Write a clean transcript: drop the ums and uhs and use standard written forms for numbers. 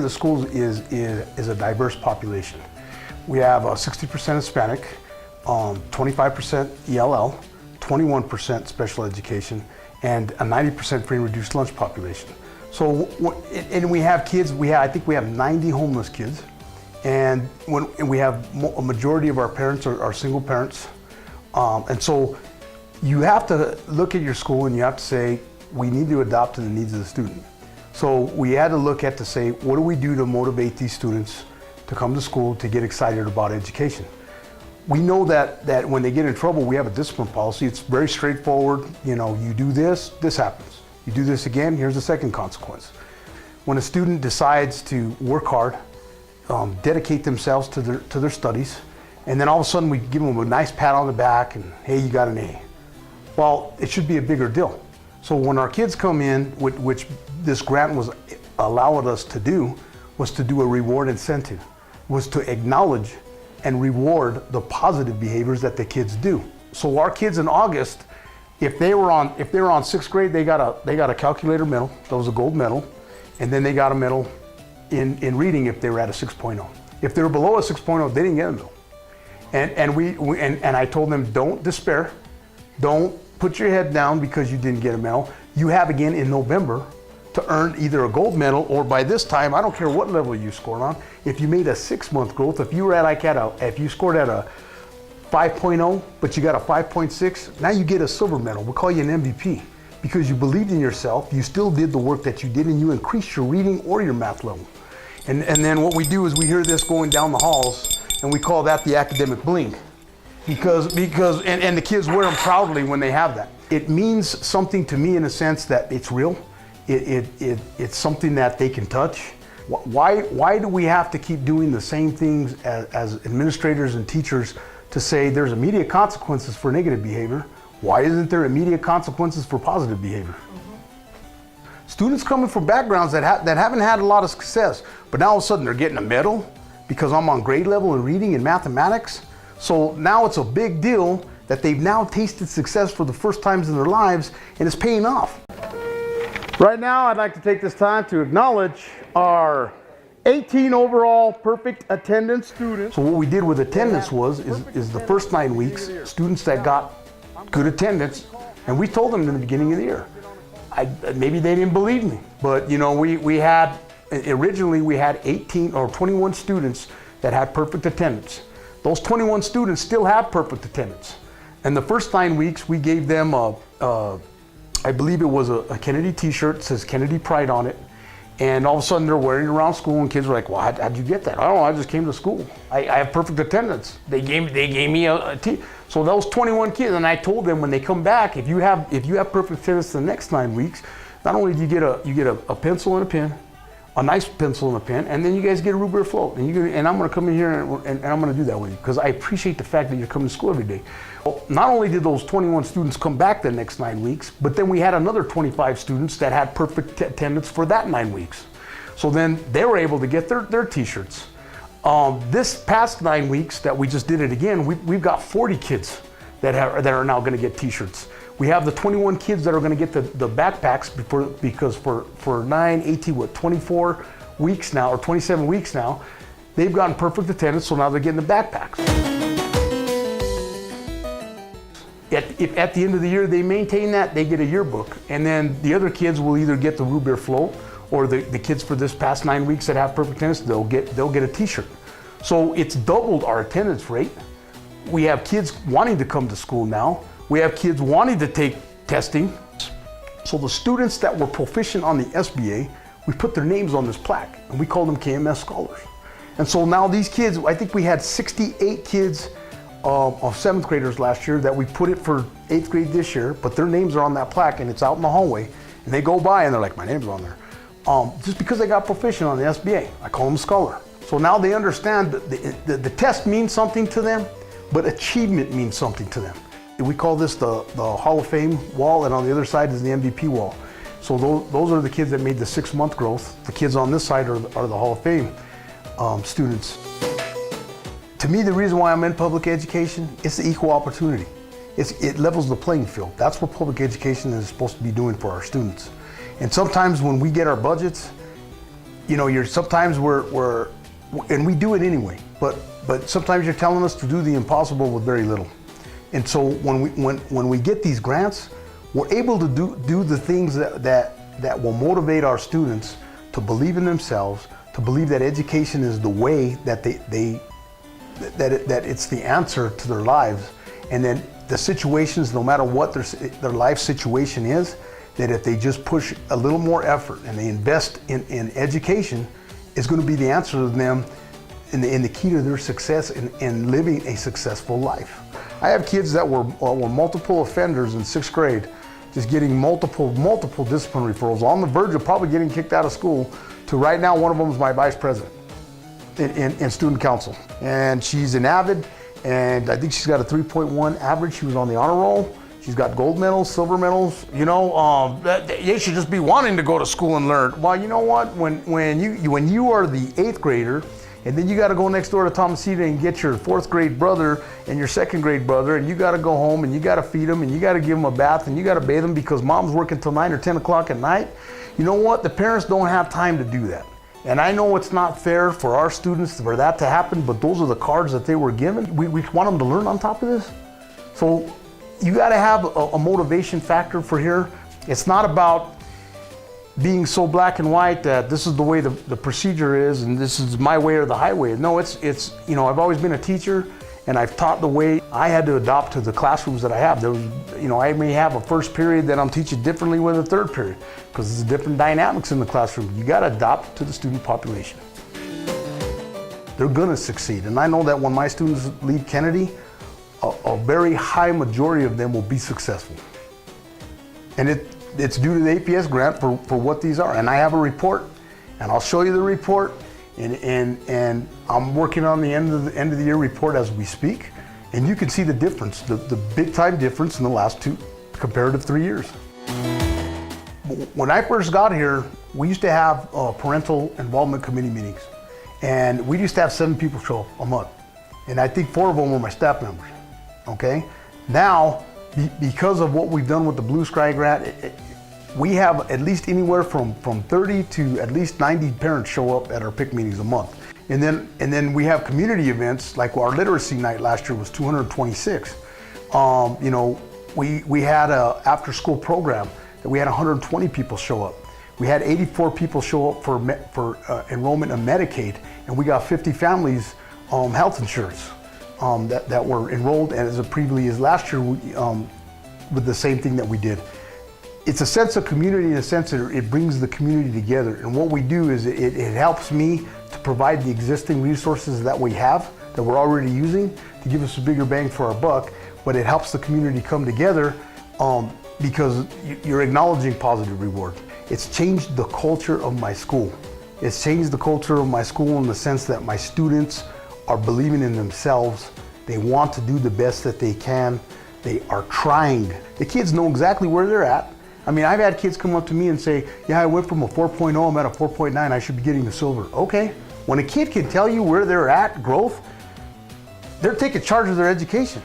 the schools is a diverse population. We have 60% Hispanic, 25% ELL, 21% special education, and a 90% free and reduced lunch population. So, and we have kids, I think we have 90 homeless kids, and we have a majority of our parents are single parents. And so you have to look at your school and you have to say, we need to adapt to the needs of the student. So we had to look at to say, what do we do to motivate these students to come to school, to get excited about education? We know that when they get in trouble, we have a discipline policy. It's very straightforward. You know, you do this, this happens. You do this again, here's the second consequence. When a student decides to work hard, dedicate themselves to their studies, and then all of a sudden we give them a nice pat on the back and, hey, you got an A. Well, it should be a bigger deal. So when our kids come in, which this grant was allowed us to do, was to do a reward incentive, was to acknowledge and reward the positive behaviors that the kids do. So our kids in August, if they were on sixth grade, they got a calculator medal. That was a gold medal, and then they got a medal in reading if they were at a 6.0. If they were below a 6.0, they didn't get a medal. And I told them, don't despair, don't put your head down because you didn't get a medal. You have again in November to earn either a gold medal, or by this time, I don't care what level you scored on. If you made a 6-month growth, if you were if you scored at a 5.0, but you got a 5.6, now you get a silver medal. We'll call you an MVP because you believed in yourself, you still did the work that you did, and you increased your reading or your math level. And then what we do is we hear this going down the halls, and we call that the academic bling. Because the kids wear them proudly when they have that. It means something to me in a sense that it's real. It's something that they can touch. Why do we have to keep doing the same things as administrators and teachers to say there's immediate consequences for negative behavior? Why isn't there immediate consequences for positive behavior? Mm-hmm. Students coming from backgrounds that haven't had a lot of success, but now all of a sudden they're getting a medal because I'm on grade level in reading and mathematics. So now it's a big deal that they've now tasted success for the first times in their lives, and it's paying off. Right now, I'd like to take this time to acknowledge our 18 overall perfect attendance students. So what we did with attendance is the first 9 weeks, students that got good attendance, and we told them in the beginning of the year. Maybe they didn't believe me, but you know, originally we had 18 or 21 students that had perfect attendance. Those 21 students still have perfect attendance. And the first 9 weeks, we gave them I believe it was a Kennedy t-shirt, it says Kennedy Pride on it. And all of a sudden they're wearing it around school, and kids were like, well, how'd you get that? I don't know, I just came to school. I have perfect attendance. They gave me a t. So those 21 kids, and I told them when they come back, if you have perfect attendance the next 9 weeks, not only do you get a pencil and a pen, a nice pencil and a pen, and then you guys get a root beer float. And I'm gonna come in here and I'm gonna do that with you, because I appreciate the fact that you're coming to school every day. Well, not only did those 21 students come back the next 9 weeks, but then we had another 25 students that had perfect attendance for that 9 weeks. So then they were able to get their t-shirts. This past 9 weeks that we just did it again, we've got 40 kids that are now gonna get t-shirts. We have the 21 kids that are gonna get the backpacks because for 9, 18, 24 weeks now, or 27 weeks now, they've gotten perfect attendance, so now they're getting the backpacks. If at the end of the year they maintain that, they get a yearbook. And then the other kids will either get the root beer float, or the kids for this past 9 weeks that have perfect attendance, they'll get a t-shirt. So it's doubled our attendance rate. We have kids wanting to come to school now. We have kids wanting to take testing. So the students that were proficient on the SBA, we put their names on this plaque, and we call them KMS scholars. And so now these kids, I think we had 68 kids of 7th graders last year that we put it for 8th grade this year, but their names are on that plaque, and it's out in the hallway, and they go by and they're like, my name's on there. Just because they got proficient on the SBA, I call them a scholar. So now they understand that the test means something to them, but achievement means something to them. We call this the Hall of Fame wall, and on the other side is the MVP wall. So those are the kids that made the 6-month growth. The kids on this side are the Hall of Fame students. To me, the reason why I'm in public education is the equal opportunity. It levels the playing field. That's what public education is supposed to be doing for our students. And sometimes when we get our budgets, you're sometimes and we do it anyway, but sometimes you're telling us to do the impossible with very little. And so when we get these grants, we're able to do the things that will motivate our students to believe in themselves, to believe that education is the way that that it's the answer to their lives, and then the situations, no matter what their life situation is, that if they just push a little more effort and they invest in education, is going to be the answer to them and the key to their success in living a successful life. I have kids that were multiple offenders in 6th grade, just getting multiple discipline referrals, on the verge of probably getting kicked out of school, to right now one of them is my vice president in student council. And she's an avid, and I think she's got a 3.1 average. She was on the honor roll. She's got gold medals, silver medals. They should just be wanting to go to school and learn. Well, you know what? When you are the 8th grader, and then you got to go next door to Tomasita and get your 4th grade brother and your 2nd grade brother, and you got to go home and you got to feed them and you got to give them a bath and you got to bathe them because mom's working till 9 or 10 o'clock at night. You know what? The parents don't have time to do that. And I know it's not fair for our students for that to happen, but those are the cards that they were given. We want them to learn on top of this. So you got to have a motivation factor for here. It's not about being so black and white that this is the way the procedure is and this is my way or the highway. No, it's I've always been a teacher, and I've taught the way I had to adopt to the classrooms that I have. There was, I may have a first period that I'm teaching differently with a third period because there's different dynamics in the classroom. You got to adopt to the student population. They're gonna succeed, and I know that when my students leave Kennedy, a very high majority of them will be successful. And it's due to the APS grant for what these are. And I have a report, and I'll show you the report, and I'm working on the end of the year report as we speak, and you can see the difference, the big time difference in the last 2 comparative 3 years. When I first got here, we used to have parental involvement committee meetings, and we used to have 7 people show up a month, and I think 4 of them were my staff members. Okay, now because of what we've done with the Blue Sky grant, we have at least anywhere from 30 to at least 90 parents show up at our PIC meetings a month. And then we have community events, like our literacy night last year was 226. We had a after school program that we had 120 people show up. We had 84 people show up for enrollment in Medicaid, and we got 50 families health insurance that were enrolled as previously as last year with the same thing that we did. It's a sense of community in a sense that it brings the community together. And what we do is it helps me to provide the existing resources that we have, that we're already using, to give us a bigger bang for our buck, but it helps the community come together because you're acknowledging positive reward. It's changed the culture of my school. It's changed the culture of my school in the sense that my students are believing in themselves. They want to do the best that they can. They are trying. The kids know exactly where they're at. I mean, I've had kids come up to me and say, yeah, I went from a 4.0, I'm at a 4.9, I should be getting a silver. Okay, when a kid can tell you where they're at, growth, they're taking charge of their education.